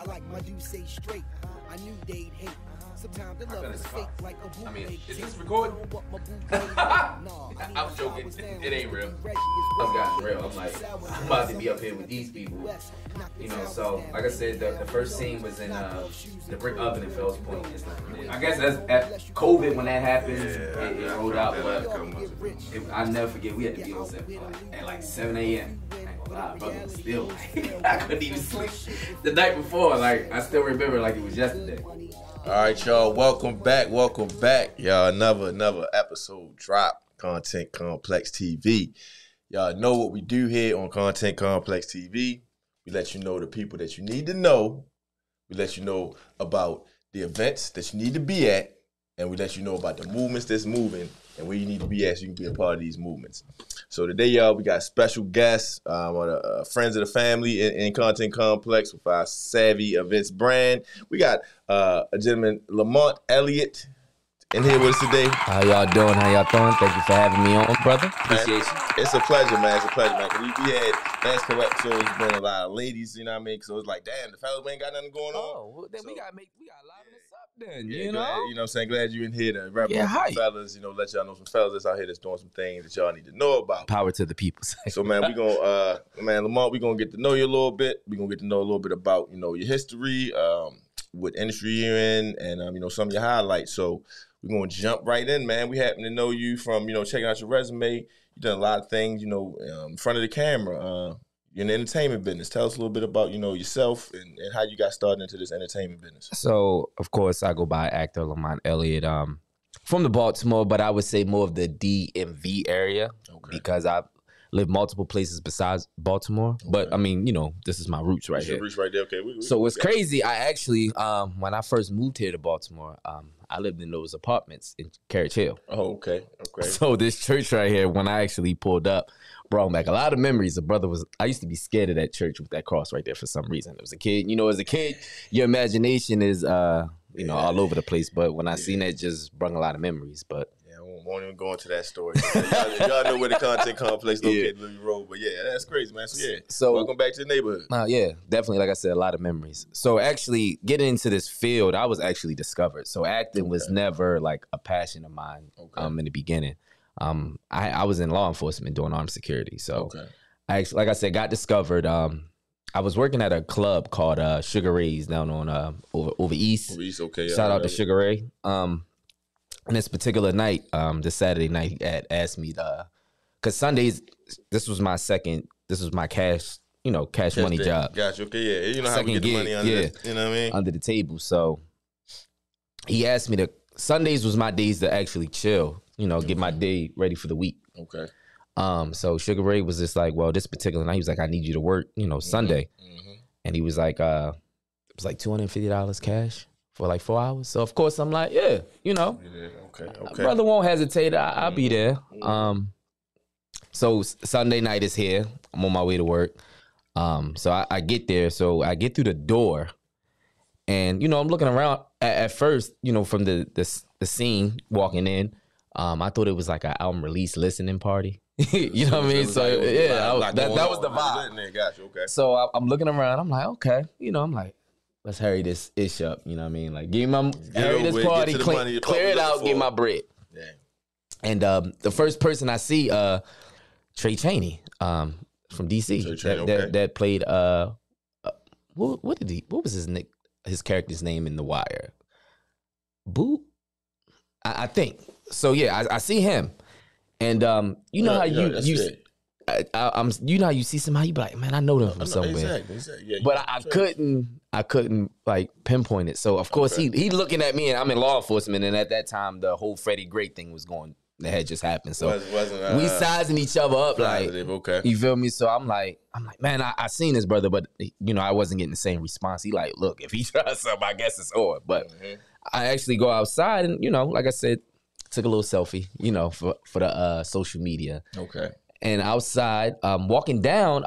like my dude say straight. I knew they'd hate. Sometimes the love is fake like a bootleg. I mean, is this recording? I'm joking. It ain't real. I'm gosh real. I'm like, I'm about to be up here with these people. You know, so like I said, the first scene was in the brick oven in Fells Point. I guess that's at COVID when that happened. It rolled out, but I'll never forget. We had to be on set at like 7 a.m. Brother was still like, I couldn't even sleep the night before. Like, I still remember like it was yesterday. All right, y'all. Welcome back. Y'all, another episode drop. Content Complex TV. Y'all know what we do here on Content Complex TV. We let you know the people that you need to know. We let you know about the events that you need to be at. And we let you know about the movements that's moving and where you need to be at so you can be a part of these movements. So today, y'all, we got special guests, friends of the family in Content Complex with our SavvyEventz brand. We got a gentleman, Lamont, Elliott, in here with us today. How y'all doing? Thank you for having me on, brother. Appreciate you. It's a pleasure, man. We had last couple episodes been a lot of ladies, you know what I mean? So it's like, damn, the fellas ain't got nothing going on. Oh, well, then we gotta liven this up then, yeah, you know? Glad, you know what I'm saying? Glad you in here to represent some fellas, you know, let y'all know some fellas that's out here that's doing some things that y'all need to know about. Power to the people. So, man, we gonna, Lamont, we gonna get to know you a little bit. We gonna get to know a little bit about, you know, your history, what industry you're in, and, you know, some of your highlights. So, we're going to jump right in, man. We happen to know you from, you know, checking out your resume. You've done a lot of things, you know, in front of the camera. You're in the entertainment business. Tell us a little bit about, you know, yourself and how you got started into this entertainment business. So, of course, I go by actor Lamont Elliott from the Baltimore, but I would say more of the DMV area because I've lived multiple places besides Baltimore. Okay. But, I mean, you know, this is my roots right here. Your roots right there, okay. So, it's crazy. I actually, when I first moved here to Baltimore, I lived in those apartments in Carriage Hill. Oh, okay. So this church right here, when I actually pulled up, brought back a lot of memories. I used to be scared of that church with that cross right there for some reason. As a kid, you know, your imagination is, you know, all over the place. But when I seen that, just brought a lot of memories. But won't even go into that story. y'all know where the Content Complex located, Louis Road. But yeah, that's crazy, man. So welcome back to the neighborhood. Yeah, definitely. Like I said, a lot of memories. So actually, getting into this field, I was actually discovered. So acting was never like a passion of mine. In the beginning, I was in law enforcement doing armed security. So I actually, like I said, got discovered. I was working at a club called Sugar Ray's down on over East. Over East, okay. Shout out to Sugar Ray. And this particular night, this Saturday night, he had asked me because Sundays, this was my cash money job. Gotcha, okay, yeah. You know how we get the money under this, you know what I mean? Under the table. So he asked me Sundays was my days to actually chill, you know, get my day ready for the week. Okay. So Sugar Ray was just like, well, this particular night, he was like, I need you to work, you know, Sunday. And he was like, it was like $250 cash for like 4 hours. So of course I'm like, yeah, you know. Okay. Brother won't hesitate. I'll be there. So Sunday night is here. I'm on my way to work. So I get there. So I get through the door, and you know I'm looking around. At first, you know, from the scene walking in, I thought it was like an album release listening party. You know what I mean? So yeah, that was the vibe. Gotcha. Okay. So I'm looking around. I'm like, okay, you know, I'm like, let's hurry this ish up. You know what I mean? Like, hurry this party, clear it out, get my bread. Yeah. And the first person I see, Trey Chaney, from DC, that played what was his character's name in The Wire? Boo, I think. So yeah, I see him, and you know how you know how you see somebody, you be like, man, I know them from somewhere. Exactly. Yeah, but I couldn't like pinpoint it. So of course he looking at me, and I'm in law enforcement, and at that time the whole Freddie Gray thing was going. That had just happened. So we sizing each other up, like, you feel me? So I'm like, man, I seen this brother, but you know, I wasn't getting the same response. He like, look, if he tries something, I guess it's on. But I actually go outside and, you know, like I said, took a little selfie, you know, for the social media. Okay. And outside, walking down,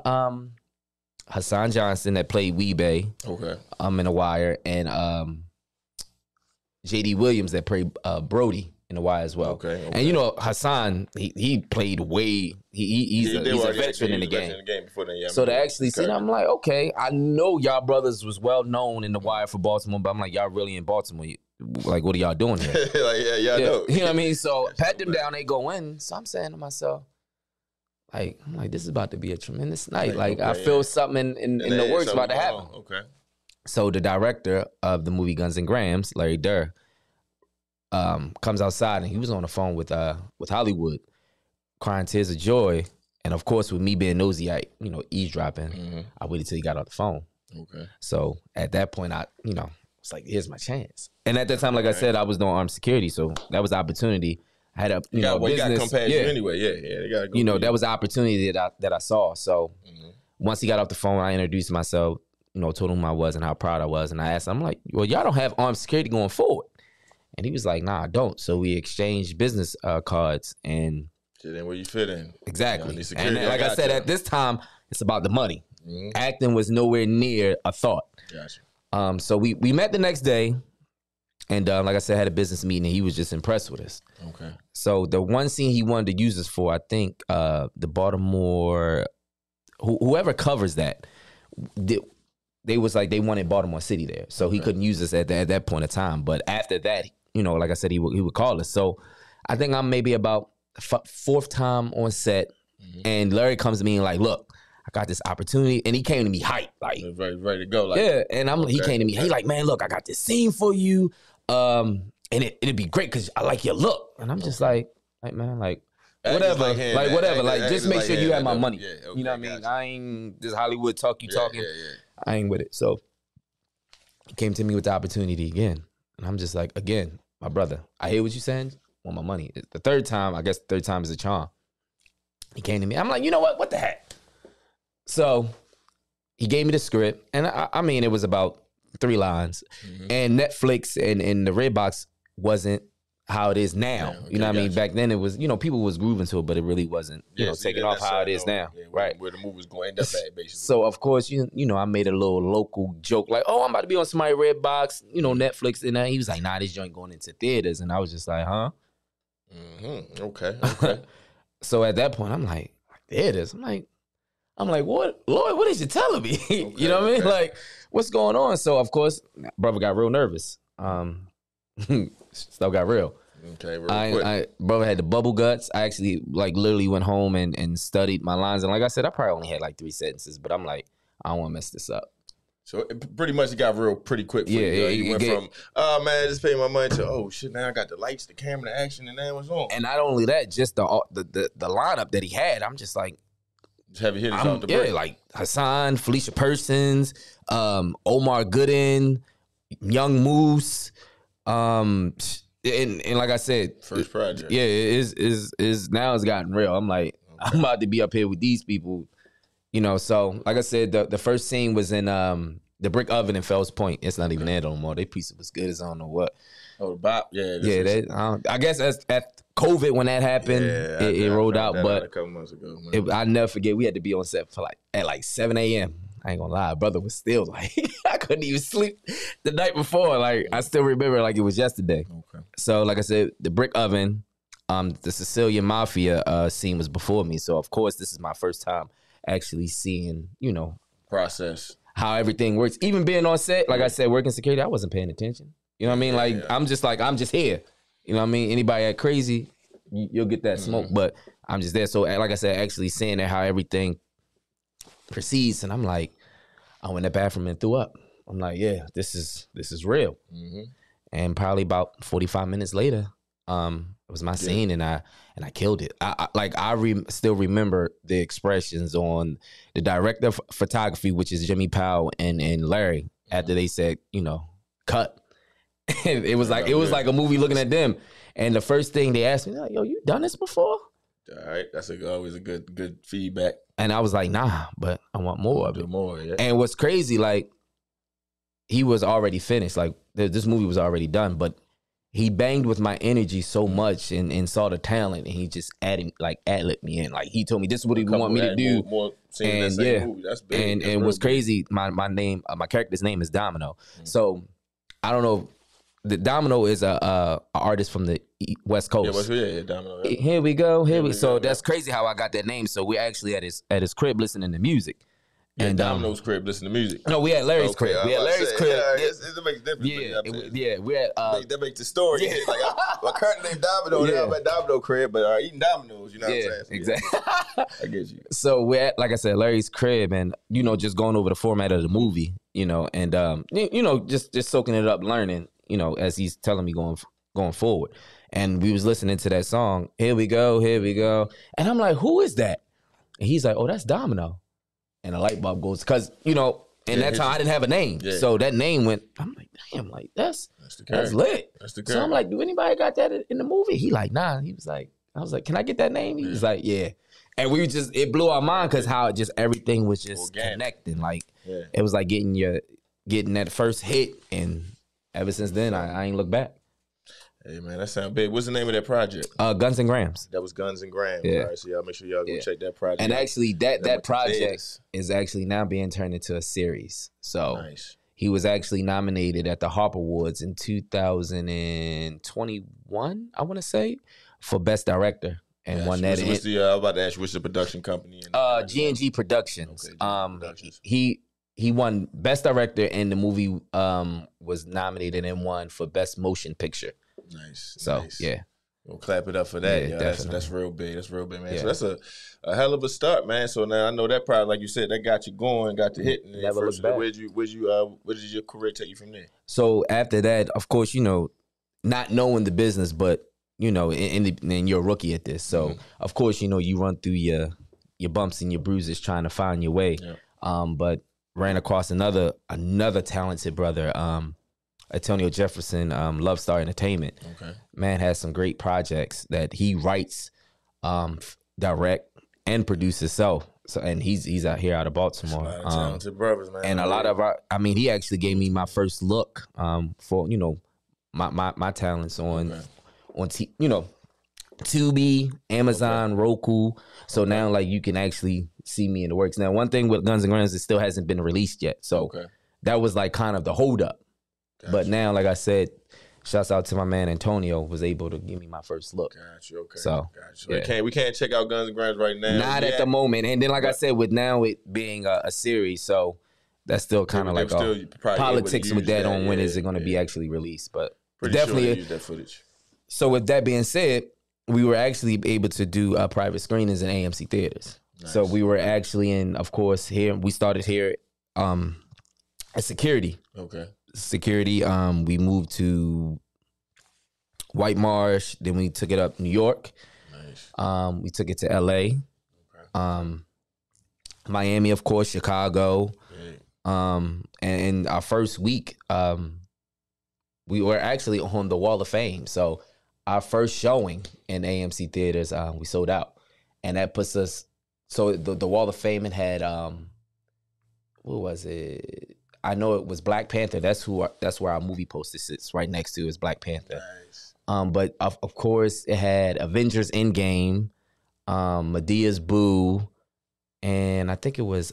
Hassan Johnson that played Weebay. Okay. In The Wire, and JD Williams that played Brody in The Wire as well. Okay. And you know, Hassan, he played way. He's a veteran in the game. Before then, yeah, so to actually see, I'm like, okay, I know y'all brothers was well known in The Wire for Baltimore, but I'm like, y'all really in Baltimore? Like, what are y'all doing here? Like, yeah, know. You know what I mean? So pat them down, they go in. So I'm saying to myself, like, I'm like, this is about to be a tremendous night. Like, I feel something in the works about to happen. Okay. So the director of the movie Guns and Grams, Larry Durr, comes outside and he was on the phone with Hollywood, crying tears of joy. And of course, with me being nosy, eavesdropping, I waited till he got off the phone. Okay. So at that point, it's like, here's my chance. And at that time, like I said, I was doing armed security, so that was the opportunity. I had a business. You got to come past you anyway. Yeah. They gotta go that was the opportunity that I saw. So once he got off the phone, I introduced myself. Told him who I was and how proud I was, and I asked him, I'm like, well, y'all don't have armed security going forward. And he was like, nah, I don't. So we exchanged business cards and fit in where you fit in. Exactly. And like I said, at this time, it's about the money. Acting was nowhere near a thought. Gotcha. So we met the next day, and like I said, had a business meeting, and he was just impressed with us. Okay. So the one scene he wanted to use us for, I think the Baltimore, whoever covers that, they was like, they wanted Baltimore City there. So he couldn't use us at that point of time. But after that, like I said, he would call us. So I think I'm maybe about fourth time on set, and Larry comes to me and like, look, I got this opportunity, and he came to me hyped, like ready to go. Like, yeah, and he came to me, he like, man, look, I got this scene for you, and it'd be great because I like your look, and I'm just like man, like whatever, just make sure you have my money. Yeah, okay, you know what I mean? I ain't this Hollywood talking. I ain't with it. So he came to me with the opportunity again, and I'm just like, again, my brother, I hear what you're saying. I want my money. The third time, I guess the third time is a charm. He came to me. I'm like, you know what? What the heck? So he gave me the script, and I mean, it was about 3 lines. And Netflix and the Redbox wasn't how it is now. You know what I mean? Back then, it was, people was grooving to it, but it really wasn't, taking off how it is now. Right. Where the movie was going to end up at, basically. So, of course, I made a little local joke, like, oh, I'm about to be on somebody's Redbox, Netflix. And he was like, nah, this joint going into theaters. And I was just like, huh? Okay. So at that point, I'm like, theaters? I'm like, what? Lord, what is you telling me? You know what I mean? Like, what's going on? So, of course, brother got real nervous. Stuff got real. Okay, real quick. Brother had the bubble guts. I actually, literally went home and studied my lines. And like I said, I probably only had 3 sentences, but I'm like, I don't want to mess this up. So pretty much it got real pretty quick for you. Yeah, you went from, oh man, just pay my money to, oh shit, now I got the lights, the camera, the action, and then what's on. And not only that, just the lineup that he had, I'm just like, heavy hitters off the break. Like Hassan, Felicia Persons, Omar Gooden, Young Moose, and like I said, first project. Yeah, it is now it's gotten real. I'm like, I'm about to be up here with these people. So like I said, the first scene was in the brick oven in Fells Point. It's not even there no more. They piece was good as I don't know what. Oh, the bop, I guess at COVID when that happened, it rolled out. But a couple months ago, I never forget. We had to be on set for at 7 a.m. I ain't gonna lie, brother was still like, I couldn't even sleep the night before. Like, I still remember like it was yesterday. Okay. So like I said, the brick oven, the Sicilian Mafia scene was before me. So of course, this is my first time actually seeing, process, how everything works. Even being on set, like I said, working security, I wasn't paying attention. You know what I mean? I'm just here. You know what I mean? Anybody act crazy, you'll get that smoke. But I'm just there. So like I said, actually seeing how everything proceeds, and I'm like, I went in the bathroom and threw up. I'm like, yeah, this is real. And probably about 45 minutes later, it was my scene, and I killed it. I still remember the expressions on the director of photography, which is Jimmy Powell and Larry, after they said, cut. it was like a movie looking at them. And the first thing they asked me, like, yo, you done this before? All right, that's always a good feedback. And I was like, nah, but I want more of it. More, yeah. And what's crazy, like, he was already finished. Like, this movie was already done, but he banged with my energy so much and saw the talent, and he just ad-libbed me in. Like, he told me this is what he want me to do. More and movie. That's big. And what's crazy, my character's name is Domino. So I don't know the Domino is a artist from the West Coast. Yeah, Domino. Yeah. Here we go. So that's crazy how I got that name. So we're actually at his crib listening to music. Yeah, And Domino's crib listening to music. No, we at Larry's crib. We at Larry's crib. It makes a difference. Yeah, we're at that makes the story. Yeah. Like my current name Domino. Yeah. I'm at Domino crib, but eating Domino's. You know what I'm saying? So, exactly. I get you. So we're at, like I said, Larry's crib, and just going over the format of the movie, and just soaking it up, learning, as he's telling me going forward. And we was listening to that song. Here we go, and I'm like, who is that? And he's like, oh, that's Domino. And a light bulb goes, because, in that time I didn't have a name. Yeah. So that name went, I'm like, damn, like that's lit. That's the character. So I'm like, do anybody got that in the movie? He like, nah. He was like, I was like, can I get that name? He was like, yeah. And it blew our mind because how everything was just connecting. Like, it was like getting that first hit. And ever since then, I ain't looked back. Hey, man, that sounds big. What's the name of that project? Guns and Grams. That was Guns and Grams. Yeah. All right, so y'all make sure y'all go check that project. And actually, that project is actually now being turned into a series. So he was actually nominated at the Harper Awards in 2021, I want to say, for Best Director. And won that. I was about to ask you, what's the production company? G&G Productions. Okay, He won Best Director, and the movie was nominated and won for Best Motion Picture. Nice. So, yeah. We'll clap it up for that. Yeah, that's real big. That's real big, man. Yeah. So that's a hell of a start, man. So now I know that probably, like you said, that got you going, got you hitting. Never looked back. Where did your career take you from there? So after that, of course, not knowing the business, but and you're a rookie at this. So of course, you run through your bumps and your bruises trying to find your way. Yeah. But ran across another talented brother, Antonio Jefferson, Love Star Entertainment. Okay. Man has some great projects that he writes, direct, and produces himself. So, and he's out here out of Baltimore. Talented brothers, man. And a lot of he actually gave me my first look for my talents on Tubi, Amazon, Roku. So now like you can actually see me in the works. Now one thing with Guns and Grams, it still hasn't been released yet. So that was like kind of the hold up. Gotcha. But now, like I said, shouts out to my man Antonio, was able to give me my first look. Gotcha, okay. So we can't check out Guns and Grams right now. Not at the moment. And then like I said, with now it being a series, so that's still kind of like politics with that on when is it going to be actually released. But definitely use that footage. So with that being said, we were actually able to do private screenings in AMC theaters. Nice. So we were actually of course, here we started here at Security. Okay. Security. We moved to White Marsh. Then we took it up New York. Nice. We took it to LA. Okay. Miami, of course, Chicago. And our first week, we were actually on the Wall of Fame. So our first showing in AMC theaters, we sold out, and that puts us. So the Wall of Fame had what was it? I know it was Black Panther. That's where our movie poster sits right next to is Black Panther. Nice. But of course it had Avengers Endgame, Medea's Boo, and I think it was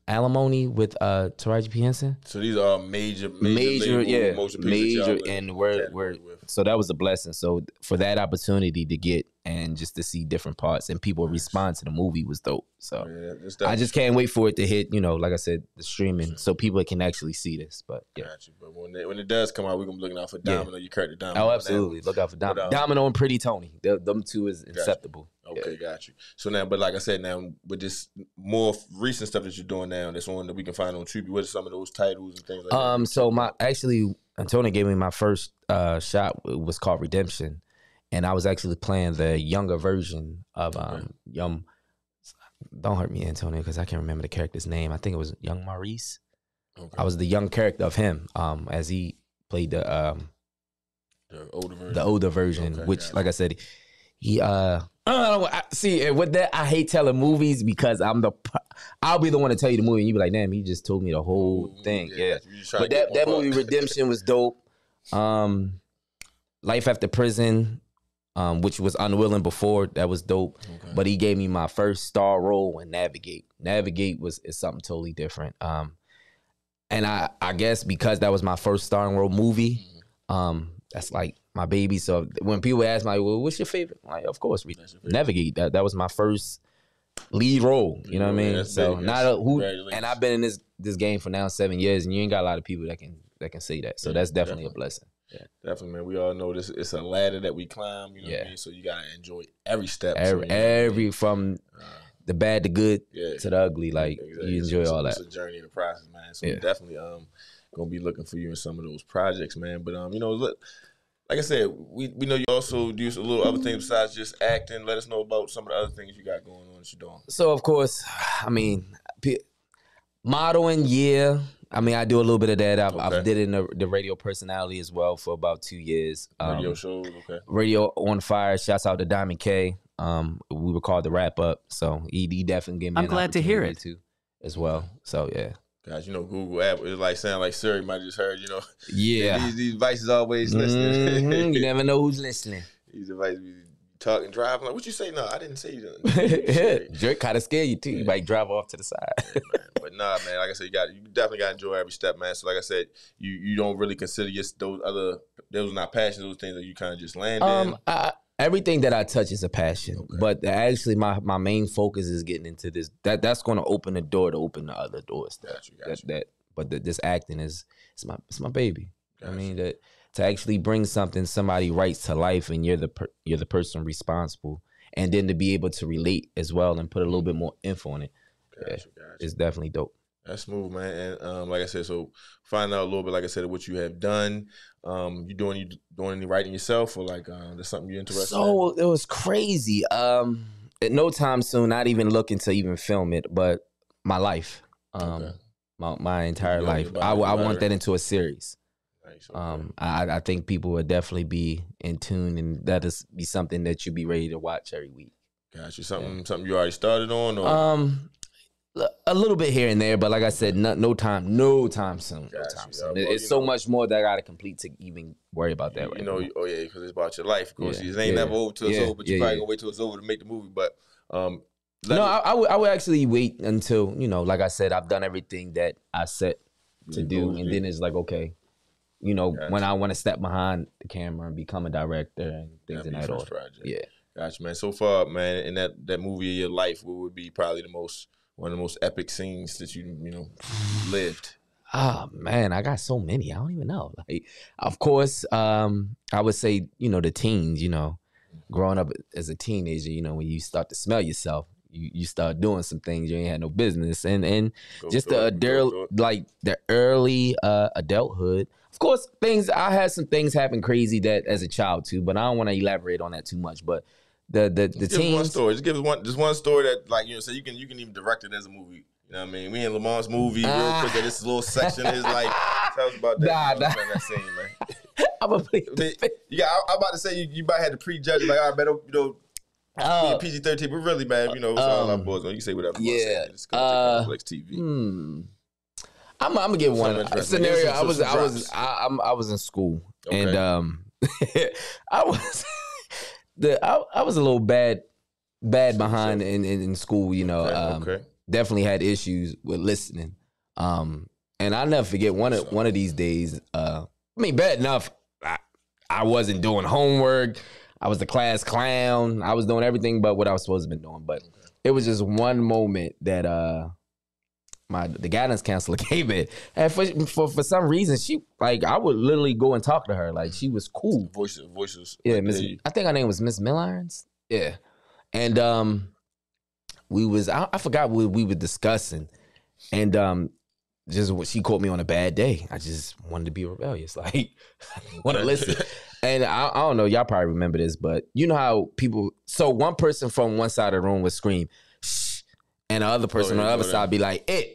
Alimony with Taraji P. Henson. So these are major, and we're so that was a blessing. So for that opportunity to get and just to see different parts and people respond to the movie was dope. So I just can't wait for it to hit, like I said, the streaming, so people can actually see this. But Gotcha. But when it does come out, we're gonna be looking out for Domino. You correct the Domino. Oh, absolutely. Look out for Domino. Domino and Pretty Tony. Them two is inseparable. Okay, got you. So now, but like I said, now with this more recent stuff that you're doing now, that's one that we can find on Tubi. What are some of those titles and things like that? So Antonio gave me my first shot. It was called Redemption, and I was actually playing the younger version of Young. Don't hurt me, Antonio, because I can't remember the character's name. I think it was Young Maurice. Okay. I was the young character of him, as he played the older version, which, like I said, he see with that I hate telling movies because I'll be the one to tell you the movie and you be like, damn, he just told me the whole thing. Yeah. But that movie Redemption was dope. Life After Prison, which was Unwilling before, that was dope. Okay. But he gave me my first star role in Navigate. Navigate is something totally different. And I guess because that was my first starring role movie, That's like my baby. So when people ask me, like, well, what's your favorite? I'm like, of course, Navigate. That was my first lead role. You know what I mean? So and I've been in this game for now 7 years, and you ain't got a lot of people that can say that. So that's definitely a blessing. Yeah, definitely, man. We all know this. It's a ladder that we climb. You know what I mean? So you gotta enjoy every step. Every from the bad to good to the ugly. Like you enjoy all that. It's a journey in the process, man. So we definitely gonna be looking for you in some of those projects, man. But you know, look, like I said, we know you also do a little other things besides just acting. Let us know about some of the other things you got going on that you're doing. So of course, I mean, modeling, yeah. I mean, I do a little bit of that. I did it in the radio personality as well for about 2 years. Radio shows, okay. Radio on Fire. Shouts out to Diamond K. We were called the Wrap Up, so he definitely gave me. I'm glad to hear it too, as well. So yeah. Guys, you know, Google app is like sound like Siri might have just heard. You know, these devices always listening. You never know who's listening. These devices be talking, driving. Like, what you say? No, I didn't say you didn't. Jerk kind of scare you too. You might drive off to the side. Yeah, man. But nah, man. Like I said, you definitely got to enjoy every step, man. So like I said, you don't really consider those not passions, those things that you kind of just land in. Everything that I touch is a passion, but actually my main focus is getting into this. That's going to open the door to open the other doors. This acting is my baby. I mean that to actually bring somebody writes to life, and you're the person responsible, and then to be able to relate as well and put a little bit more info on it. Gotcha. It's definitely dope. That's smooth, man. And like I said, so find out a little bit, like I said, what you have done. You doing any writing yourself, or like there's something you're interested in? So it was crazy. At no time soon, not even looking to even film it, but my life, my entire life. I want that into a series. Nice, okay. I think people would definitely be in tune, and that is be something that you'd be ready to watch every week. Gotcha. Something you already started on, or a little bit here and there, but like I said, no time soon. It's so much more that I got to complete to even worry about that right now. Oh yeah, because it's about your life. Of course, it ain't never over till it's over, but you probably gonna wait till it's over to make the movie. But I would actually wait until, like I said, I've done everything that I set to do, and then it's like, okay, when I want to step behind the camera and become a director and things in that order. Yeah, gotcha, man. So far, man, in that movie of your life, what would be probably one of the most epic scenes that you lived? Oh man, I got so many. I don't even know. Like, of course, I would say, the teens, growing up as a teenager, when you start to smell yourself, you start doing some things you ain't had no business. And just the early adulthood. Of course, I had some things happen crazy that as a child too, but I don't want to elaborate on that too much. But the teens. One story. Just give us one story that so you can even direct it as a movie. You know what I mean? We in Lamont's movie real quick. This little section is like, tell us about that. That scene, man. I'm about to say you might have to prejudge. Like, all right, better PG-13, but really, man, it's all our boys. You can say whatever. Yeah. It's Complex TV. I'm gonna give one scenario. I was in school, and I was a little bad behind in school. Definitely had issues with listening. And I'll never forget one of these days. Bad enough. I wasn't doing homework. I was the class clown. I was doing everything but what I was supposed to be doing. But it was just one moment that the guidance counselor came in, and for some reason she I would literally go and talk to her. Like, she was cool. Voices. Yeah, I think her name was Miss Millirons. Yeah, and I forgot what we were discussing, and just what she caught me on a bad day. I just wanted to be rebellious, like want to listen. And I don't know, y'all probably remember this, but you know how people. So one person from one side of the room would scream, "Shh," and the other person on the other side be like, "It."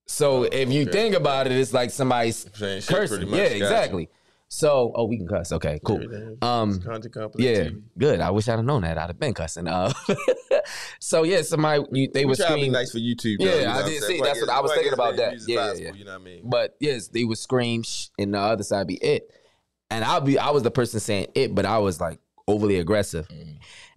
So if you think about it, it's like somebody's cursing. Yeah, exactly. So, we can cuss. Okay, cool. Yeah, good. I wish I'd have known that. I'd have been cussing. So yeah, they were screaming. Nice for YouTube. Yeah, I did see. That's what I was thinking about. That. Yeah. You know what I mean? But yes, they would scream, "Shh," and the other side be "It," and I was the person saying "It," but I was like overly aggressive.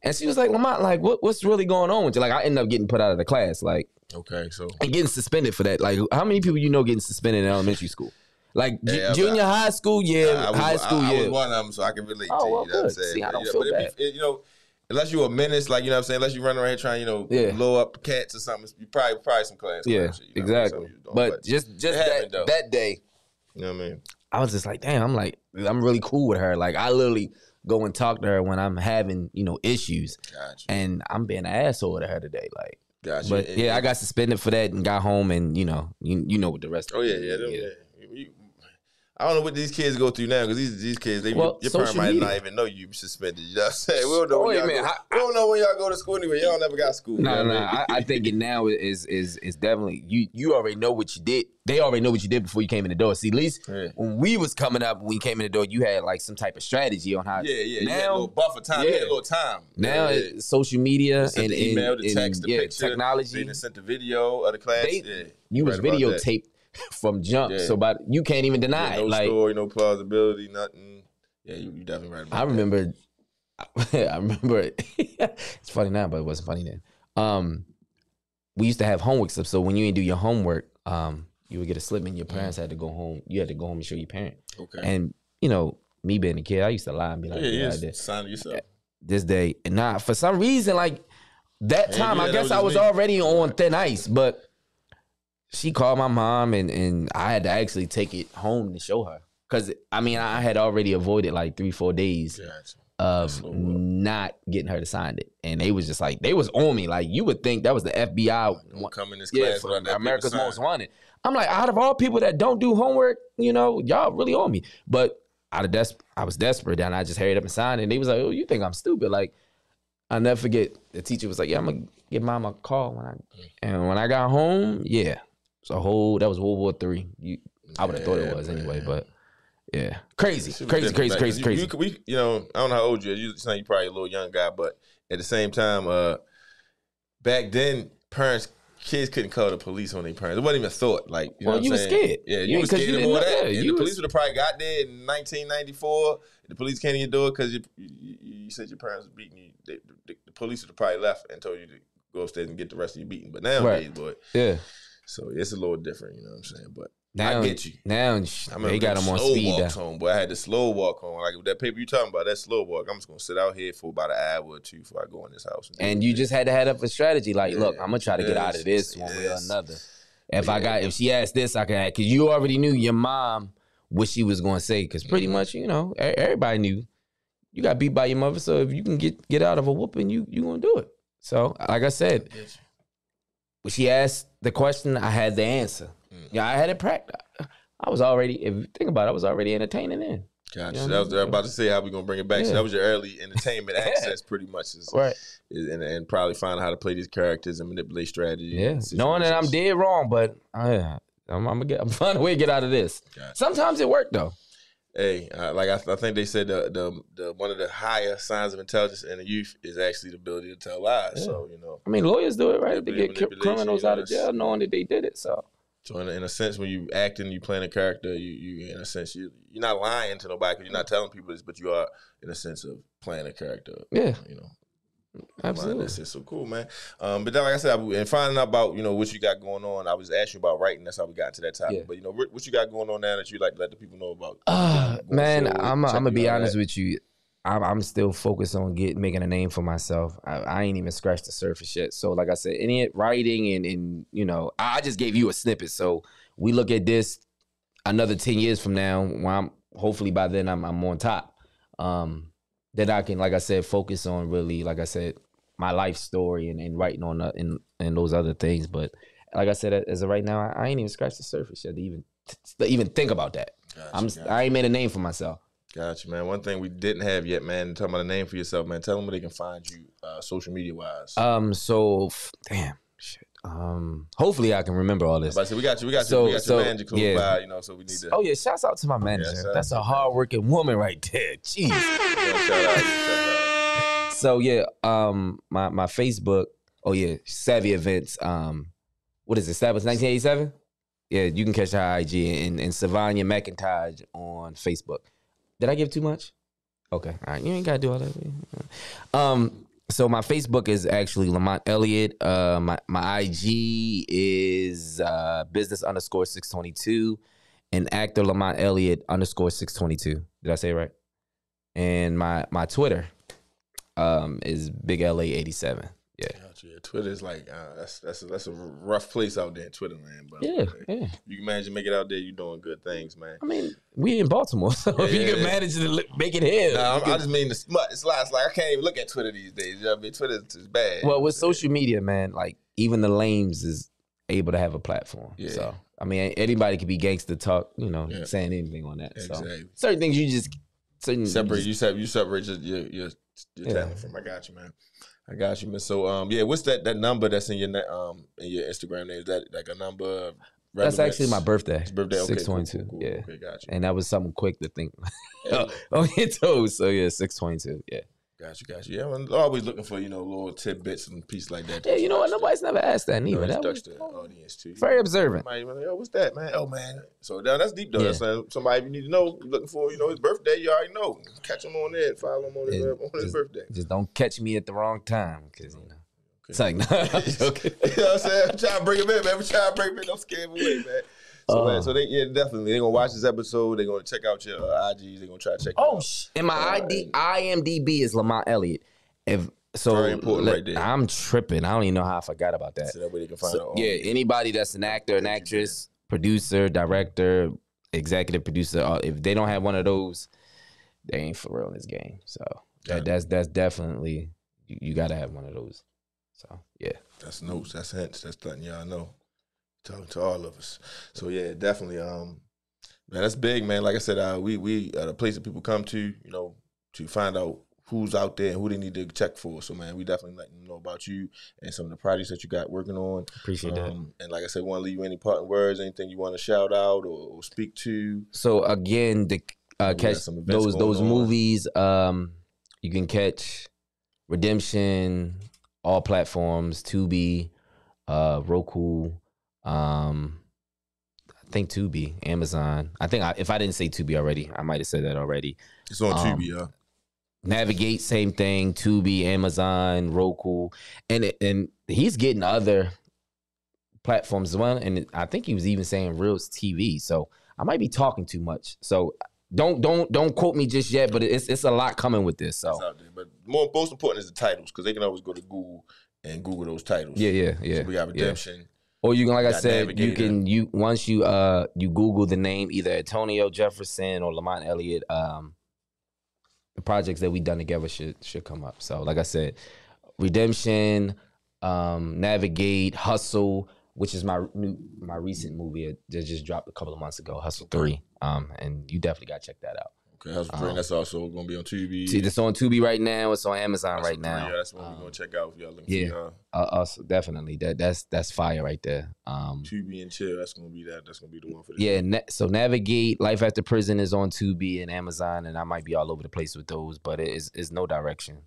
And she was like, "Lamont, like what's really going on with you?" Like, I ended up getting put out of the class. Like, okay, so and getting suspended for that. Like, how many people getting suspended in elementary school? Like junior high school, high school, I was one of them, so I can relate to you. Well, You know what I'm saying? See, I don't feel bad. Unless you're a menace, like, you know what I'm saying? Unless you run around here trying, blow up cats or something, you probably some class. Yeah, shit, exactly. But just that day, you know what I mean? I was just like, damn, I'm really cool with her. Like, I literally go and talk to her when I'm having, issues. Gotcha. And I'm being an asshole to her today. Like, gotcha. But I got suspended for that and got home and, you know what the rest of it is. Yeah. I don't know what these kids go through now because these kids, your parents might not even know you suspended. You know what I'm saying? We don't know we don't know when y'all go to school anyway. Y'all never got school. No. I think it now is definitely you already know what you did. They already know what you did before you came in the door. See, at least when we was coming up, when you came in the door, you had like some type of strategy on how. Yeah. Now, you had a little buffer time. You had a little time. Now it's social media and the email, the text, the picture, technology. They sent the video of the class. You was videotaped from jump, so you can't even deny it. No like, story, no plausibility, nothing. Yeah, you definitely right about I remember it's funny now, but it wasn't funny then. We used to have homework stuff, so when you didn't do your homework, you would get a slip and your parents had to go home. You had to go home and show your parent. Okay. And me being a kid, I used to lie and be like, I did. Sign yourself. This day. And for some reason, like that time, I guess I was already on thin ice, but she called my mom and I had to actually take it home to show her. Cause I had already avoided like 3-4 days of not getting her to sign it. And they was just like, they was on me. Like, you would think that was the FBI. Don't come in this class for America's Most Wanted. I'm like, out of all people that don't do homework, y'all really on me. But I was desperate, and I just hurried up and signed it. And they was like, oh, you think I'm stupid? Like, I'll never forget, the teacher was like, yeah, I'm going to give mom a call. And when I got home, that was World War III. I would have thought it was anyway, but crazy. I don't know how old you are. You sound like you're probably a little young guy, but at the same time, back then, kids couldn't call the police on their parents. It wasn't even a thought. Like, you were scared. Yeah, you were scared of all that. The police would have probably got there in 1994. The police came to your door because you said your parents was beating you. The police would have probably left and told you to go upstairs and get the rest of your beating. But nowadays, boy. Yeah. So it's a little different, you know what I'm saying? But now, I get you. Now they got them on speed. Walks home, boy. I had the slow walk home. Like that paper you talking about, that slow walk. I'm just gonna sit out here for about an hour or two before I go in this house. And you just had to have up a strategy. Like, look, I'm gonna try to get out of this one way or another. If she asked this, I can. Because you already knew your mom what she was gonna say. Because pretty much, everybody knew you got beat by your mother. So if you can get out of a whooping, you gonna do it. So like I said. When she asked the question, I had the answer. I had it practiced. I was already, if you think about it, I was already entertaining then. Gotcha. I was about to say how we going to bring it back. So that was your early entertainment access pretty much. And probably finding how to play these characters and manipulate strategy. Yeah. Knowing that I'm dead wrong, but I'm finding a way to get out of this. Gotcha. Sometimes it worked though. Hey, I think they said the one of the higher signs of intelligence in the youth is actually the ability to tell lies. Yeah. So lawyers do it, right? They get criminals out of jail knowing that they did it. So in a sense, when you acting, you playing a character, you in a sense you're not lying to nobody because you're not telling people this, but you are in a sense of playing a character. Yeah, absolutely. That's so cool, man. But then, like I said, and finding out about what you got going on, I was asking you about writing. That's how we got to that topic. Yeah. But what you got going on now that you like to let the people know about? Man, I'm gonna be honest with you. I'm still focused on making a name for myself. I ain't even scratched the surface yet. So like I said, any writing and I just gave you a snippet. So we look at this another 10 years from now, when hopefully by then I'm on top. Then I can, like I said, focus on really, like I said, my life story and writing on and those other things. But like I said, as of right now, I ain't even scratched the surface yet to even think about that. Gotcha. I ain't made a name for myself. Gotcha, man. One thing we didn't have yet, man, talking about a name for yourself, man. Tell them where they can find you social media wise. Hopefully I can remember all this. We got your manager close by, so we need to. Oh yeah, shouts out to my manager. That's a hardworking woman right there. Jeez. Shout out. So yeah, my Facebook. Oh yeah, SavvyEventz. What is it? Established 1987. Yeah, you can catch her IG and Savannah McIntyre on Facebook. Did I give too much? Okay, all right. You ain't gotta do all that. So my Facebook is actually Lamont Elliott. My IG is business_622. and actor Lamont Elliott _622. Did I say it right? And my Twitter is Big LA 87. Yeah. Yeah, Twitter is like that's a rough place out there in Twitter land, but Yeah. you can manage to make it out there. You're doing good things, man. I mean, we in Baltimore, so if you can manage to make it here. No, I just mean the smut. It's like I can't even look at Twitter these days. You know what I mean? Twitter is bad. Well, with social media, man, like even the lames is able to have a platform. Yeah. So I mean, anybody could be gangster talk, saying anything on that. Exactly. So certain things you separate. You separate your talent from. I got you, man. I got you, man. So what's that number that's in your Instagram name? Is that like a number? That's actually my birthday. It's birthday. Okay, 622. Cool. Yeah. Okay, got you. And that was something quick to think on your toes. So yeah, 622. Yeah. Got you. Yeah, I'm always looking for little tidbits and pieces like that. Yeah, you know what? Nobody's never asked that neither. That was the audience too. Very observant. Somebody, what's that, man? Oh man. So that's deep though. Yeah. That's somebody you need to know. Looking for his birthday. You already know. Catch him on there. Follow him on his birthday. Just don't catch me at the wrong time, because it's like, no. Okay. You know what I'm saying? I'm trying to bring him in, man. I'm trying to bring him in. Don't scare him away, man. So, man, so definitely they're gonna watch this episode. They're gonna check out your IGs. They're gonna try to check. And my IMDb is Lamont Elliott. Very important right there. I'm tripping. I don't even know how I forgot about that. So that way they can find out. Yeah, anybody that's an actor, an actress, producer, director, executive producer, if they don't have one of those, they ain't for real in this game. So that's definitely you got to have one of those. So yeah, that's notes. That's hints. That's letting y'all know. Talking to all of us. So yeah, definitely. Man, that's big, man. Like I said, we are the place that people come to, to find out who's out there and who they need to check for. So man, we definitely let them know about you and some of the projects that you got working on. Appreciate that. And like I said, want to leave you any parting words, anything you want to shout out or speak to. So again, the catch those movies. You can catch Redemption, all platforms, Tubi, Roku. I think Tubi, Amazon. I think if I didn't say Tubi already, I might have said that already. It's on Tubi, yeah. Navigate, same thing. Tubi, Amazon, Roku, and he's getting other platforms as well. And I think he was even saying Reels TV. So I might be talking too much. So don't quote me just yet. But it's a lot coming with this. So, but most important is the titles, because they can always go to Google and Google those titles. Yeah. So we got Redemption. Yeah. Or you can, like I said, once you Google the name either Antonio Jefferson or Lamont Elliott, the projects that we done together should come up. So like I said, Redemption, Navigate, Hustle, which is my recent movie that just dropped a couple of months ago, Hustle 3. And you definitely gotta check that out. Okay, Hustle 3, that's also gonna be on Tubi. See, it's on Tubi right now. It's on Amazon right now. Yeah, that's what we're gonna check out if y'all looking. Yeah, also definitely that's fire right there. Tubi and Chill, that's gonna be the one for this. Yeah, so Navigate, Life After Prison is on Tubi and Amazon, and I might be all over the place with those, but it's no direction.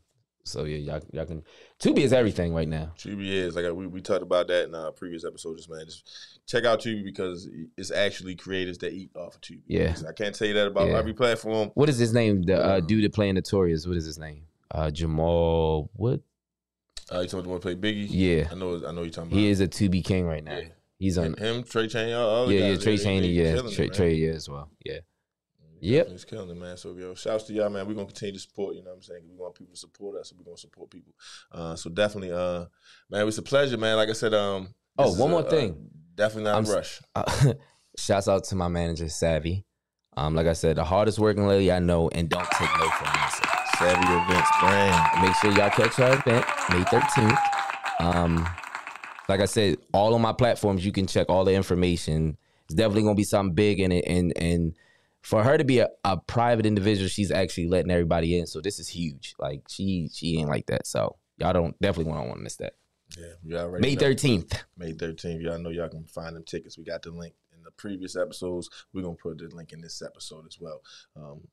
So yeah, y'all can. Tubi is everything right now. Tubi is like we talked about that in our previous episodes, man. Just check out Tubi because it's actually creators that eat off of Tubi. Yeah, I can't tell you that about every platform. What is his name? The dude that playing Notorious. What is his name? Jamal. What? You talking about play Biggie? Yeah, I know you're talking about. He is a Tubi king right now. Yeah. He's on him. Trey Chaney. Trey Chaney. Trey as well. Yeah. Yep. He's killing it, man. So, shouts to y'all, man. We're going to continue to support, you know what I'm saying? We want people to support us, so we're going to support people. So, definitely, man, it's a pleasure, man. Like I said, one more thing. Definitely not a rush. Shouts out to my manager, Savvy. Like I said, the hardest working lady I know, and don't take no for an answer. SavvyEventz brand. Make sure y'all catch our event, May 13th. Like I said, all on my platforms, you can check all the information. It's definitely going to be something big in it, and for her to be a private individual, she's actually letting everybody in. So this is huge. Like she ain't like that. So y'all definitely want to miss that. Yeah, you already May 13th. May 13th. Y'all know y'all can find them tickets. We got the link in the previous episodes. We're gonna put the link in this episode as well.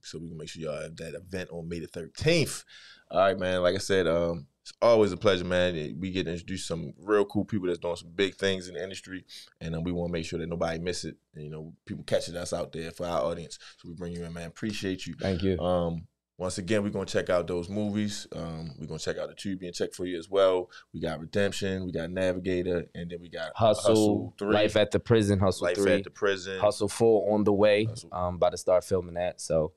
So we can make sure y'all have that event on May the 13th. All right, man. Like I said, it's always a pleasure, man. We get to introduce some real cool people that's doing some big things in the industry, and we want to make sure that nobody miss it. And, people catching us out there for our audience. So we bring you in, man. Appreciate you. Thank you. once again, we're going to check out those movies. We're going to check out the Tubi check for you as well. We got Redemption, we got Navigator, and then we got Hustle 3. Life at the Prison, Hustle Life 3. at the Prison. Hustle 4 on the way. About to start filming that. So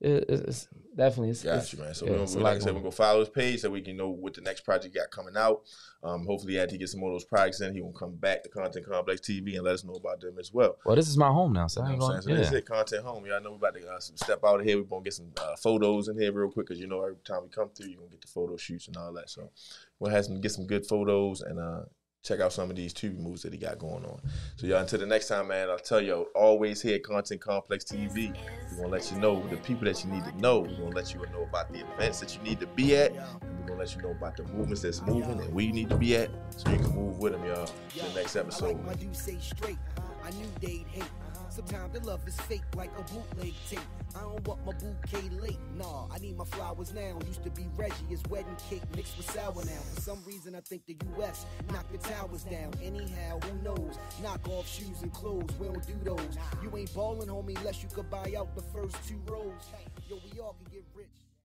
it's definitely. Got you, man. So like I said, we're going to follow his page so we can know what the next project got coming out. Hopefully, after he gets some more of those projects in, he will come back to Content Complex TV and let us know about them as well. Well, this is my home now, so I ain't going. So this is it, Content Home. Y'all know we're about to step out of here. We're going to get some photos in here real quick because, every time we come through, you're going to get the photo shoots and all that. So we'll get some good photos and check out some of these Tubi moves that he got going on. So y'all, until the next time, man, I'll tell you, always here at Content Complex TV. We're going to let you know the people that you need to know. We're going to let you know about the events that you need to be at. And we're going to let you know about the movements that's moving and where you need to be at so you can move with them, y'all, to the next episode. I knew they'd hate. Sometimes the love is fake like a bootleg tape. I don't want my bouquet late. Nah, I need my flowers now. Used to be Reggie, his wedding cake mixed with sour now. For some reason I think the US knocked the towers down. Anyhow, who knows? Knock off shoes and clothes, we don't do those. You ain't ballin', homie, unless you could buy out the first 2 rows. Yo, we all can get rich.